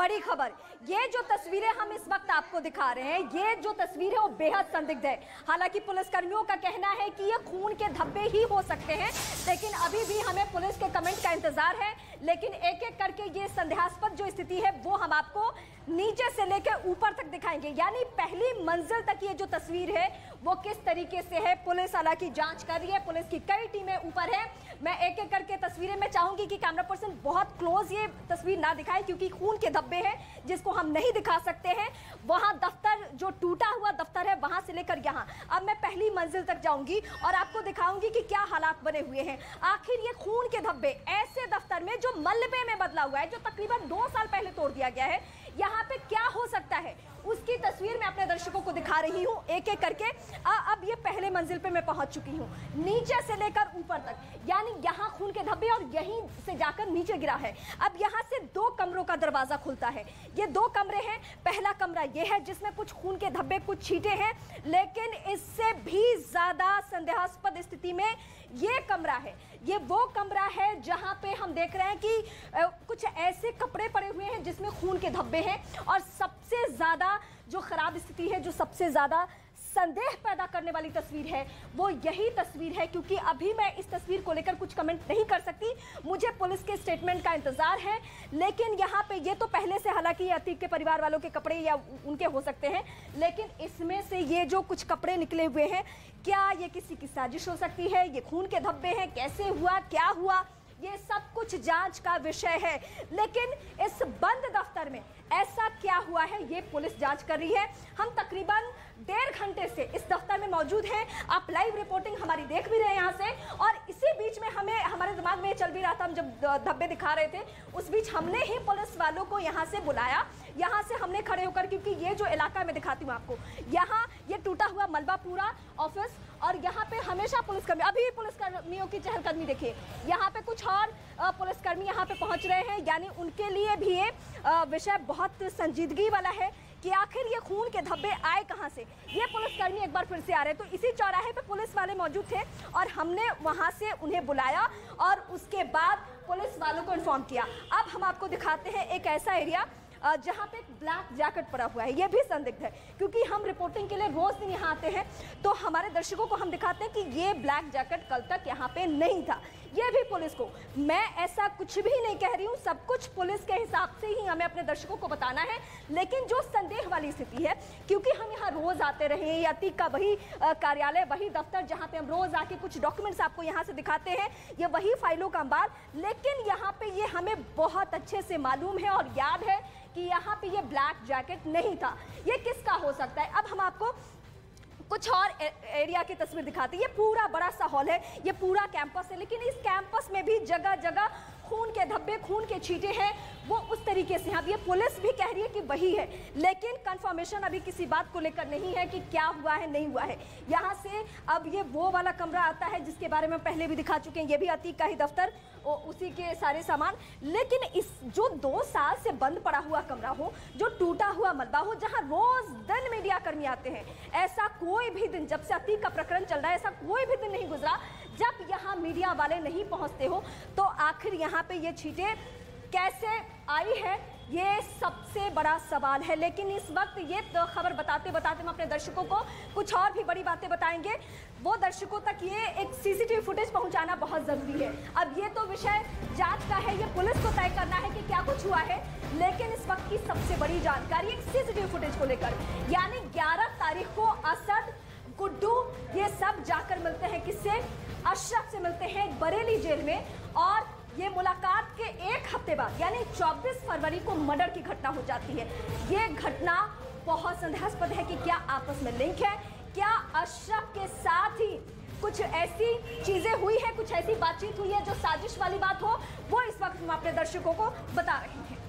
बड़ी खबर, ये जो तस्वीरें हम इस वक्त आपको दिखा रहे हैं, ये जो तस्वीर है वो बेहद संदिग्ध है। हालांकि पुलिसकर्मियों का कहना है कि ये खून के धब्बे ही हो सकते हैं, लेकिन अभी भी हमें पुलिस के कमेंट का इंतजार है। लेकिन एक एक करके ये संदेहास्पद जो स्थिति है वो हम आपको नीचे से लेकर ऊपर तक दिखाएंगे। यानी पहली मंजिल तक ये जो तस्वीर है वो किस तरीके से है, पुलिस हालांकि जांच कर रही है, पुलिस की कई टीमें ऊपर है। मैं एक एक करके तस्वीरें में चाहूंगी कि कैमरा पर्सन बहुत क्लोज ये तस्वीर ना दिखाए, क्योंकि खून के धब्बे हैं जिसको हम नहीं दिखा सकते हैं। वहां दफ्तर, जो टूटा हुआ दफ्तर है, वहां से लेकर यहां, अब मैं पहली मंजिल तक जाऊंगी और आपको दिखाऊंगी कि क्या हालात बने हुए हैं। आखिर ये खून के धब्बे ऐसे दफ्तर में जो मलबे में बदला हुआ है, जो तकरीबन 2 साल पहले तोड़ दिया गया है, यहाँ पे क्या हो सकता है उसकी तस्वीर मैं अपने दर्शकों को दिखा रही हूँ एक एक करके। अब ये पहले मंजिल पे मैं पहुंच चुकी हूँ, नीचे से लेकर ऊपर तक, यानी यहाँ खून के धब्बे और यहीं से जाकर नीचे गिरा है। अब यहाँ से 2 कमरों का दरवाजा खुलता है। ये 2 कमरे हैं। पहला कमरा ये है जिसमें कुछ खून के धब्बे, कुछ छींटे हैं, लेकिन इससे भी ज्यादा संदेहास्पद स्थिति में ये कमरा है। ये वो कमरा है जहां पे हम देख रहे हैं कि कुछ ऐसे कपड़े पड़े हुए हैं जिसमें खून के धब्बे हैं। और सबसे ज्यादा जो खराब स्थिति है, जो सबसे ज्यादा संदेह पैदा करने वाली तस्वीर है, वो यही तस्वीर है। क्योंकि अभी मैं इस तस्वीर को लेकर कुछ कमेंट नहीं कर सकती, मुझे पुलिस के स्टेटमेंट का इंतजार है। लेकिन यहाँ पे ये तो पहले से, हालांकि अतीक के परिवार वालों के कपड़े या उनके हो सकते हैं, लेकिन इसमें से ये जो कुछ कपड़े निकले हुए हैं, क्या ये किसी की साजिश हो सकती है? ये खून के धब्बे हैं, कैसे हुआ, क्या हुआ, ये सब कुछ जांच का विषय है। लेकिन इस बंद दफ्तर में ऐसा क्या हुआ है, ये पुलिस जांच कर रही है। हम तकरीबन 1.5 घंटे से इस दफ्तर में मौजूद हैं। आप लाइव रिपोर्टिंग हमारी देख भी रहे हैं यहाँ से। और इसी बीच में हमारे दिमाग में चल भी रहा था, हम जब धब्बे दिखा रहे थे उस बीच हमने ही पुलिस वालों को यहाँ से बुलाया। यहाँ से हमने खड़े होकर, क्योंकि ये जो इलाका मैं दिखाती हूँ आपको, यहाँ ये टूटा हुआ मलबा पूरा ऑफिस, और यहाँ पे हमेशा पुलिसकर्मी, अभी पुलिसकर्मियों की चहलकदमी देखिए। यहाँ पे कुछ और पुलिसकर्मी यहाँ पे पहुँच रहे हैं, यानी उनके लिए भी ये विषय बहुत संजीदगी वाला है कि आखिर ये खून के धब्बे आए कहाँ से। ये पुलिसकर्मी एक बार फिर से आ रहे हैं। तो इसी चौराहे पे पुलिस वाले मौजूद थे और हमने वहाँ से उन्हें बुलाया और उसके बाद पुलिस वालों को इन्फॉर्म किया। अब हम आपको दिखाते हैं एक ऐसा एरिया जहाँ पे एक ब्लैक जैकेट पड़ा हुआ है। ये भी संदिग्ध है, क्योंकि हम रिपोर्टिंग के लिए रोज दिन यहाँ आते हैं, तो हमारे दर्शकों को हम दिखाते हैं कि ये ब्लैक जैकेट कल तक यहाँ पे नहीं था। ये भी पुलिस को, मैं ऐसा कुछ भी नहीं कह रही हूँ, सब कुछ पुलिस के हिसाब से ही हमें अपने दर्शकों को बताना है। लेकिन जो संदेह वाली स्थिति है, क्योंकि हम यहाँ रोज आते रहे, या अतीक का वही कार्यालय, वही दफ्तर जहाँ पे हम रोज आके कुछ डॉक्यूमेंट्स आपको यहाँ से दिखाते हैं, ये वही फाइलों का अंबार। लेकिन यहाँ पे ये हमें बहुत अच्छे से मालूम है और याद है कि यहाँ पे ये ब्लैक जैकेट नहीं था। ये किसका हो सकता है? अब हम आपको कुछ और एरिया की तस्वीर दिखाते हैं। ये पूरा बड़ा सा हॉल है, ये पूरा कैंपस है, लेकिन इस कैंपस में भी जगह जगह खून के धब्बे, खून के छींटे हैं, वो उस तरीके से। अब ये पुलिस भी कह रही है कि वही है, लेकिन कंफर्मेशन अभी किसी बात को लेकर नहीं है कि क्या हुआ है, नहीं हुआ है। यहाँ से अब ये वो वाला कमरा आता है जिसके बारे में पहले भी दिखा चुके हैं, ये भी अतीक का ही दफ्तर, उसी के सारे सामान। लेकिन इस जो 2 साल से बंद पड़ा हुआ कमरा हो, जो टूटा हुआ मलबा हो, जहाँ रोज दिन मीडिया कर्मी आते हैं, ऐसा कोई भी दिन, जब से अतीक का प्रकरण चल रहा है, ऐसा कोई भी दिन नहीं गुजरा जब यहाँ मीडिया वाले नहीं पहुँचते हो। तो आखिर यहाँ पे ये छींटे कैसे आई है, ये सबसे बड़ा सवाल है। लेकिन इस वक्त ये तो खबर बताते बताते हम अपने दर्शकों को कुछ और भी बड़ी बातें बताएंगे। वो दर्शकों तक ये एक सीसीटीवी फुटेज पहुंचाना बहुत जरूरी है। अब ये तो विषय जांच का है, ये पुलिस को तय करना है कि क्या कुछ हुआ है। लेकिन इस वक्त की सबसे बड़ी जानकारी एक सीसीटीवी फुटेज को लेकर, यानी 11 तारीख को असद, गुड्डू, ये सब जाकर मिलते हैं किससे? अशरफ से मिलते हैं बरेली जेल में। और ये मुलाकात के 1 हफ्ते बाद, यानी 24 फरवरी को मर्डर की घटना हो जाती है। ये घटना बहुत संदेहास्पद है कि क्या आपस में लिंक है, क्या अशरफ के साथ ही कुछ ऐसी चीजें हुई है, कुछ ऐसी बातचीत हुई है जो साजिश वाली बात हो। वो इस वक्त हम अपने दर्शकों को बता रहे हैं।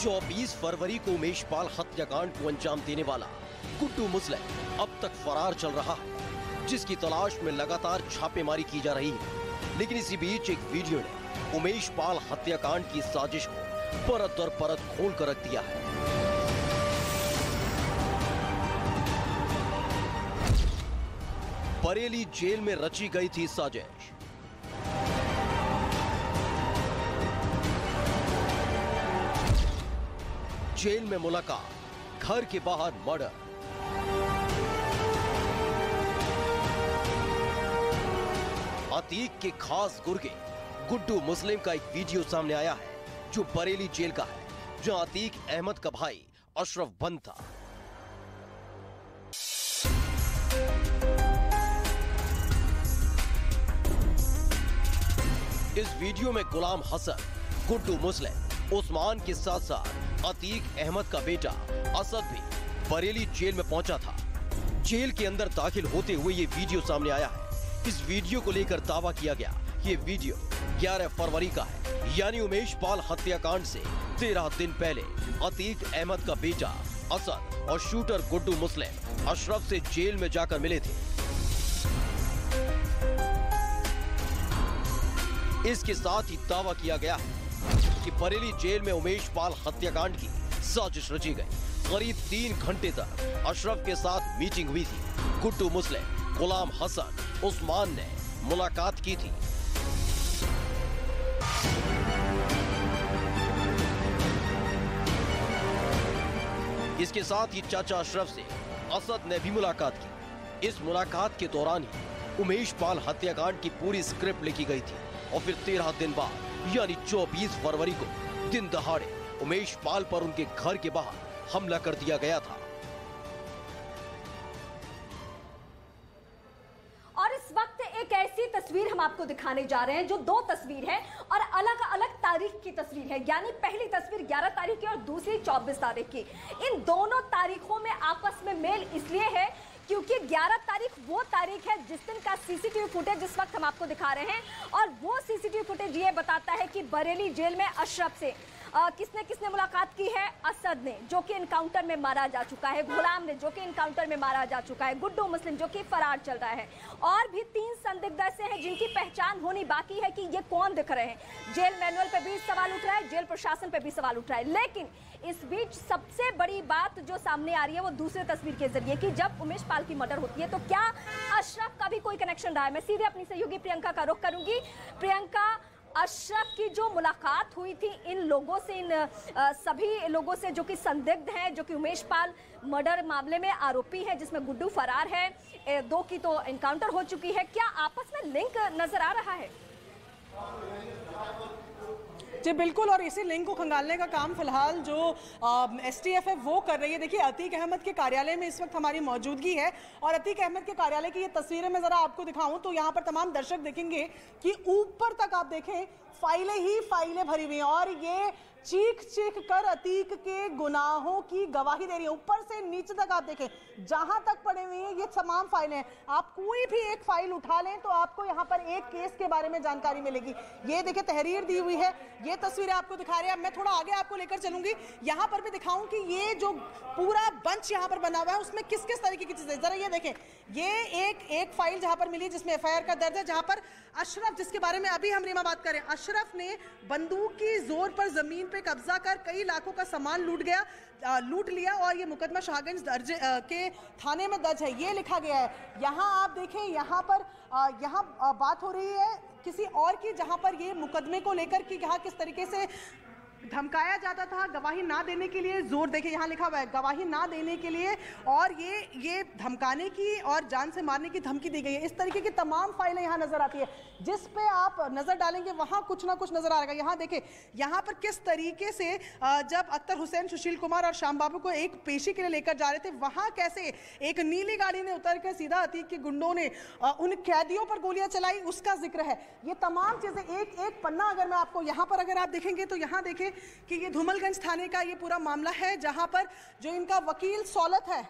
चौबीस फरवरी को उमेश पाल हत्याकांड को अंजाम देने वाला गुड्डू मुस्लिम अब तक फरार चल रहा है, जिसकी तलाश में लगातार छापेमारी की जा रही है। लेकिन इसी बीच एक वीडियो ने उमेश पाल हत्याकांड की साजिश को परत दर परत खोल कर रख दिया है। बरेली जेल में रची गई थी साजिश। जेल में मुलाकात, घर के बाहर मर्डर। अतीक के खास गुर्गे गुड्डू मुस्लिम का एक वीडियो सामने आया है जो बरेली जेल का है, जहां अतीक अहमद का भाई अशरफ बंद था। इस वीडियो में गुलाम हसन, गुड्डू मुस्लिम, उस्मान के साथ साथ अतीक अहमद का बेटा असद भी बरेली जेल में पहुंचा था। जेल के अंदर दाखिल होते हुए ये वीडियो सामने आया है। इस वीडियो को लेकर दावा किया गया, ये वीडियो 11 फरवरी का है, यानी उमेश पाल हत्याकांड से 13 दिन पहले अतीक अहमद का बेटा असद और शूटर गुड्डू मुस्लिम अशरफ से जेल में जाकर मिले थे। इसके साथ ही दावा किया गया है कि बरेली जेल में उमेश पाल हत्याकांड की साजिश रची गई। करीब 3 घंटे तक अशरफ के साथ मीटिंग हुई थी। गुड्डू मुस्लिम, गुलाम हसन, उस्मान ने मुलाकात की थी। इसके साथ ही चाचा अशरफ से असद ने भी मुलाकात की। इस मुलाकात के दौरान ही उमेश पाल हत्याकांड की पूरी स्क्रिप्ट लिखी गई थी और फिर 13 दिन बाद यानी 24 फरवरी को दिन दहाड़े उमेश पाल पर उनके घर के बाहर हमला कर दिया गया था। और इस वक्त एक ऐसी तस्वीर हम आपको दिखाने जा रहे हैं जो 2 तस्वीर है और अलग अलग तारीख की तस्वीर है, यानी पहली तस्वीर 11 तारीख की और दूसरी 24 तारीख की। इन दोनों तारीखों में आपस में मेल इसलिए है क्योंकि 11 तारीख वो तारीख है जिस दिन का सीसीटीवी फुटेज जिस वक्त हम आपको दिखा रहे हैं, और वो सीसीटीवी फुटेज ये बताता है कि बरेली जेल में अशरफ से किसने किसने मुलाकात की है। असद ने, जो कि एनकाउंटर में मारा जा चुका है, गुलाम ने, जो कि एनकाउंटर में मारा जा चुका है, गुड्डू मुस्लिम, जो कि फरार चल रहा है, और भी 3 संदिग्ध ऐसे हैं जिनकी पहचान होनी बाकी है कि ये कौन दिख रहे हैं। जेल मैनुअल पे भी सवाल उठ रहा है, जेल प्रशासन पे भी सवाल उठ रहा है। लेकिन इस बीच सबसे बड़ी बात जो सामने आ रही है वो दूसरी तस्वीर के जरिए कि जब उमेश पाल की मर्डर होती है तो क्या अशरफ का भी कोई कनेक्शन रहा है। मैं सीधे अपनी सहयोगी प्रियंका का रुख करूंगी। प्रियंका, अशरफ की जो मुलाकात हुई थी इन लोगों से, इन सभी लोगों से जो कि संदिग्ध हैं, जो कि उमेश पाल मर्डर मामले में आरोपी है जिसमें गुड्डू फरार है, 2 की तो एनकाउंटर हो चुकी है, क्या आपस में लिंक नजर आ रहा है? जी बिल्कुल, और इसी लिंक को खंगालने का काम फिलहाल जो एसटीएफ है वो कर रही है। देखिए, अतीक अहमद के कार्यालय में इस वक्त हमारी मौजूदगी है और अतीक अहमद के कार्यालय की ये तस्वीरें मैं जरा आपको दिखाऊं तो यहाँ पर तमाम दर्शक देखेंगे कि ऊपर तक आप देखें फाइलें ही फाइलें भरी हुई हैं और ये चीख चीख कर अतीक के गुनाहों की गवाही दे रही है। ऊपर से नीचे तक आप देखें, जहां तक पड़े हुए हैं ये तमाम फाइलें हैं। आप कोई भी एक फाइल उठा लें तो आपको यहां पर एक केस के बारे में जानकारी मिलेगी। ये देखिए, तहरीर दी हुई है, ये तस्वीरें आपको दिखा रहे हैं। मैं थोड़ा आगे आपको लेकर चलूंगी, यहां पर भी दिखाऊं कि ये जो पूरा बंच यहां पर बना हुआ है उसमें किस किस तरीके की चीजें। जरा ये देखें, ये एक फाइल जहां पर मिली जिसमें एफआईआर का दर्ज है, जहां पर अशरफ, जिसके बारे में अभी हम रीमा बात करें, अशरफ ने बंदूक की जोर पर जमीन पे कब्जा कर कई लाखों का सामान लूट लिया और ये मुकदमा शाहगंज दर्ज के थाने में दर्ज है, ये लिखा गया है। यहाँ आप देखें, यहाँ पर बात हो रही है किसी और की, जहाँ पर ये मुकदमे को लेकर कि यहाँ किस तरीके से धमकाया जाता था गवाही ना देने के लिए। जोर देखिए, यहाँ लिखा हुआ है गवाही ना देने के लिए, और ये धमकाने की और जान से मारने की धमकी दी गई है। इस तरीके की तमाम फाइलें यहाँ नजर आती है। जिस पे आप नजर डालेंगे वहाँ कुछ ना कुछ नजर आएगा। यहाँ देखिए, यहाँ पर किस तरीके से जब अख्तर हुसैन, सुशील कुमार और श्याम बाबू को एक पेशी के लिए लेकर जा रहे थे, वहाँ कैसे एक नीली गाड़ी ने उतर कर सीधा अतीक के गुंडों ने उन कैदियों पर गोलियां चलाई, उसका जिक्र है। ये तमाम चीजें एक एक पन्ना अगर मैं आपको यहाँ पर अगर आप देखेंगे तो यहाँ देखें कि ये धूमलगंज थाने का ये पूरा मामला है, जहां पर जो इनका वकील सौलत है,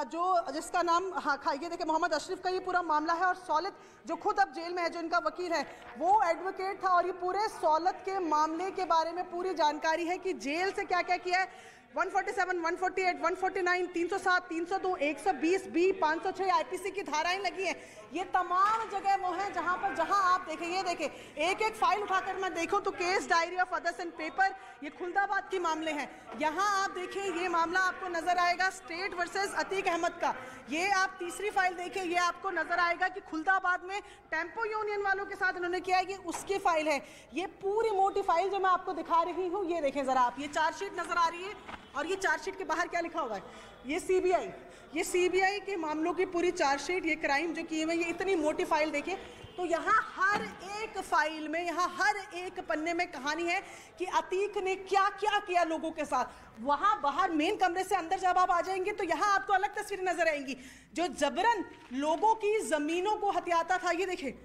जो जिसका नाम ये देखिए मोहम्मद अशरफ का ये पूरा मामला है, और सौलत जो खुद अब जेल में है, जो इनका वकील है वो एडवोकेट था, और ये पूरे सौलत के मामले के बारे में पूरी जानकारी है कि जेल से क्या क्या किया है। 147, 148, 149, 307, 302, 120, B, 506 आईपीसी की धाराएं लगी हैं। ये तमाम जगह वो हैं जहां आप देखें, ये देखें, एक एक फाइल उठाकर मैं देखूं तो case diary of others and paper, ये खुलदाबाद के मामले हैं। यहाँ आप देखें, ये मामला आपको नजर आएगा स्टेट वर्सेस अतीक अहमद का। ये आप तीसरी फाइल देखें, ये आपको नजर आएगा कि खुलदाबाद में टेम्पो यूनियन वालों के साथ इन्होंने किया है, ये उसकी फाइल है। ये पूरी मोटी फाइल जो मैं आपको दिखा रही हूँ, ये देखें जरा आप, ये चार्जशीट नजर आ रही है और ये चार्जशीट के बाहर क्या लिखा हुआ है, ये सीबीआई, ये सीबीआई के मामलों की पूरी चार्जशीट, ये क्राइम जो किए हुए, ये इतनी मोटी फाइल देखिए। तो यहाँ हर एक फाइल में, यहाँ हर एक पन्ने में कहानी है कि अतीक ने क्या क्या किया लोगों के साथ। वहाँ बाहर मेन कमरे से अंदर जब आप आ जाएंगे तो यहाँ आपको अलग तस्वीरें नजर आएंगी, जो जबरन लोगों की जमीनों को हथियाता था। ये देखिए,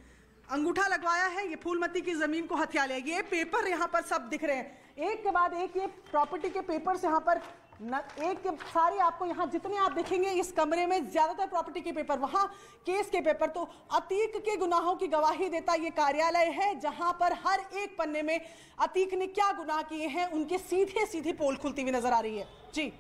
अंगूठा लगवाया है, ये फूलमती की जमीन को हथिया लिया। ये पेपर यहाँ पर सब दिख रहे हैं, एक के बाद एक ये प्रॉपर्टी के पेपर्स यहाँ पर एक के सारे आपको, यहाँ जितने आप देखेंगे इस कमरे में ज्यादातर प्रॉपर्टी के पेपर, वहाँ केस के पेपर। तो अतीक के गुनाहों की गवाही देता ये कार्यालय है, जहां पर हर एक पन्ने में अतीक ने क्या गुनाह किए हैं उनके सीधे सीधे पोल खुलती हुई नजर आ रही है। जी।